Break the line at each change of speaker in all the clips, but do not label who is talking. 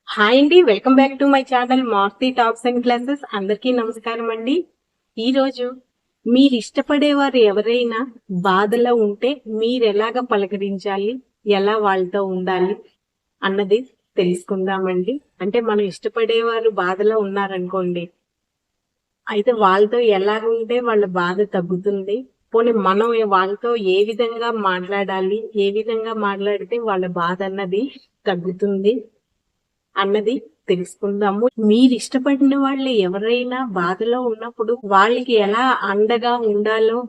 Hi అండి, welcome back to my channel Maruti tops and classes. అందరికీ నమస్కారం అండి. ఈరోజు మీరు ఇష్టపడేవారు ఎవరైనా బాధలో ఉంటే మీరు ఎలాగ పలకరించాలి, ఎలా వాళ్ళతో ఉండాలి అన్నది తెలుసుకుందామండి. అంటే మనం ఇష్టపడేవారు బాధలో ఉన్నారనుకోండి, అయితే వాళ్ళతో ఎలాగ ఉంటే వాళ్ళ బాధ తగ్గుతుంది, పోనీ మనం వాళ్ళతో ఏ విధంగా మాట్లాడాలి, ఏ విధంగా మాట్లాడితే వాళ్ళ బాధ అన్నది తగ్గుతుంది అన్నది తెలుసుకుందాము. మీరు ఇష్టపడిన వాళ్ళు ఎవరైనా బాధలో ఉన్నప్పుడు వాళ్ళకి ఎలా అండగా ఉండాలో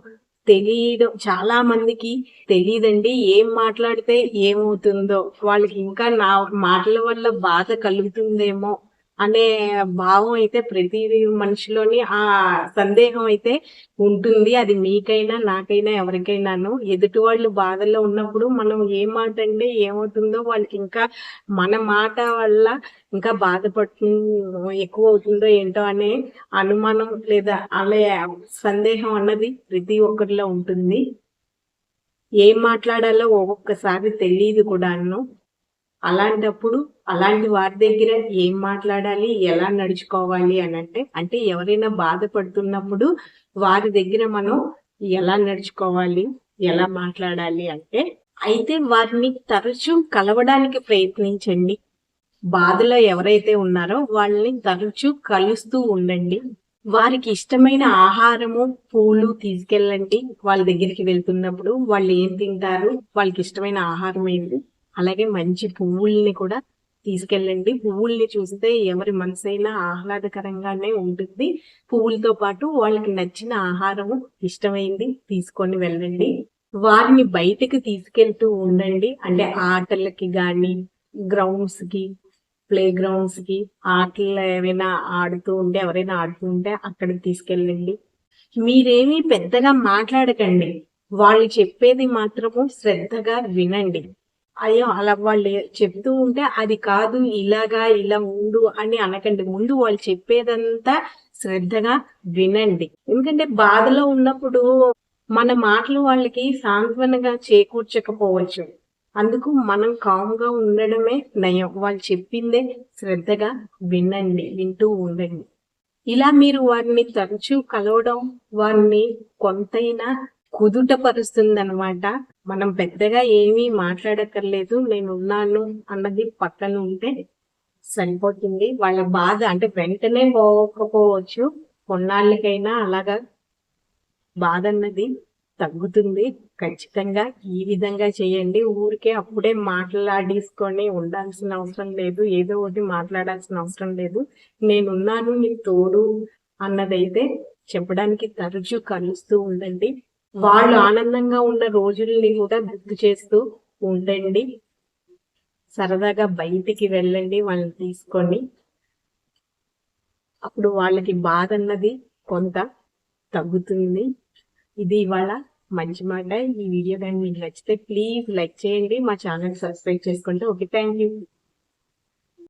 తెలియడం చాలా మందికి తెలియదండి. ఏం మాట్లాడితే ఏమవుతుందో, వాళ్ళకి ఇంకా నా మాటల వల్ల బాధ కలుగుతుందేమో అనే భావం అయితే ప్రతి మనిషిలోని ఆ సందేహం అయితే ఉంటుంది. అది మీకైనా నాకైనా ఎవరికైనాను. ఎదుటి వాళ్ళు బాధల్లో ఉన్నప్పుడు మనం ఏ మాట అంటే ఏమవుతుందో, వాళ్ళకి ఇంకా మన మాట వల్ల ఇంకా బాధపడుతు ఎక్కువ అవుతుందో ఏంటో అనే అనుమానం లేదా అలా సందేహం అన్నది ప్రతి ఒక్కరిలో ఉంటుంది. ఏం మాట్లాడాలో ఒక్కొక్కసారి తెలియదు కూడాను. అలాంటప్పుడు అలాంటి వారి దగ్గర ఏం మాట్లాడాలి, ఎలా నడుచుకోవాలి అంటే ఎవరైనా బాధపడుతున్నప్పుడు వారి దగ్గర మనం ఎలా నడుచుకోవాలి, ఎలా మాట్లాడాలి అయితే వారిని తరచూ కలవడానికి ప్రయత్నించండి. బాధలో ఎవరైతే ఉన్నారో వాళ్ళని తరచూ కలుస్తూ ఉండండి. వారికి ఇష్టమైన ఆహారము, పూలు తీసుకెళ్ళండి. వాళ్ళ దగ్గరికి వెళ్తున్నప్పుడు వాళ్ళు ఏం తింటారు, వాళ్ళకి ఇష్టమైన ఆహారం ఏంటి, అలాగే మంచి పువ్వుల్ని కూడా తీసుకెళ్ళండి. పువ్వుల్ని చూస్తే ఎవరి మనసైనా ఆహ్లాదకరంగానే ఉంటుంది. పువ్వులతో పాటు వాళ్ళకి నచ్చిన ఆహారము, ఇష్టమైంది తీసుకొని వెళ్ళండి. వారిని బయటకు తీసుకెళ్తూ ఉండండి. అంటే ఆటలకి గాని, గ్రౌండ్స్ కి, ప్లే గ్రౌండ్స్ కి, ఆటలు ఏమైనా ఆడుతూ ఉంటే, ఎవరైనా ఆడుతూ ఉంటే అక్కడికి తీసుకెళ్ళండి. మీరేమీ పెద్దగా మాట్లాడకండి. వాళ్ళు చెప్పేది మాత్రము శ్రద్ధగా వినండి. అయ్యో అలా వాళ్ళు చెప్తూ ఉంటే అది కాదు, ఇలాగా ఇలా ఉండు అని అనకండి. ముందు వాళ్ళు చెప్పేదంతా శ్రద్ధగా వినండి. ఎందుకంటే బాధలో ఉన్నప్పుడు మన మాటలు వాళ్ళకి సాంత్వనగా చేకూర్చకపోవచ్చు. అందుకు మనం కామ్గా ఉండడమే నయం. వాళ్ళు చెప్పిందే శ్రద్ధగా వింటూ ఉండండి. ఇలా మీరు వారిని తరచూ కలవడం వారిని కొంతైనా కుదుట పరుస్తుందన్నమాట. మనం పెద్దగా ఏమీ మాట్లాడక్కర్లేదు, నేనున్నాను అన్నది పక్కన ఉంటే సరిపోతుంది. వాళ్ళ బాధ అంటే వెంటనే పోకపోవచ్చు, కొన్నాళ్ళకైనా అలాగా బాధ అన్నది తగ్గుతుంది. ఖచ్చితంగా ఈ విధంగా చేయండి. ఊరికే అప్పుడే మాట్లాడేసుకొని ఉండాల్సిన అవసరం లేదు, ఏదో ఒకటి మాట్లాడాల్సిన అవసరం లేదు. నేనున్నాను, నీకు తోడు అన్నదైతే చెప్పడానికి తరచూ కలుస్తూ ఉండండి. వాళ్ళు ఆనందంగా ఉన్న రోజుల్ని కూడా గుర్తు చేస్తూ ఉండండి. సరదాగా బయటికి వెళ్ళండి వాళ్ళని తీసుకొని. అప్పుడు వాళ్ళకి బాధ అన్నది కొంత తగ్గుతుంది. ఇది ఇవాళ మంచి మాట. ఈ వీడియో కానీ మీకు నచ్చితే ప్లీజ్ లైక్ చేయండి, మా ఛానల్ సబ్స్క్రైబ్ చేసుకోండి. Okay, thank you.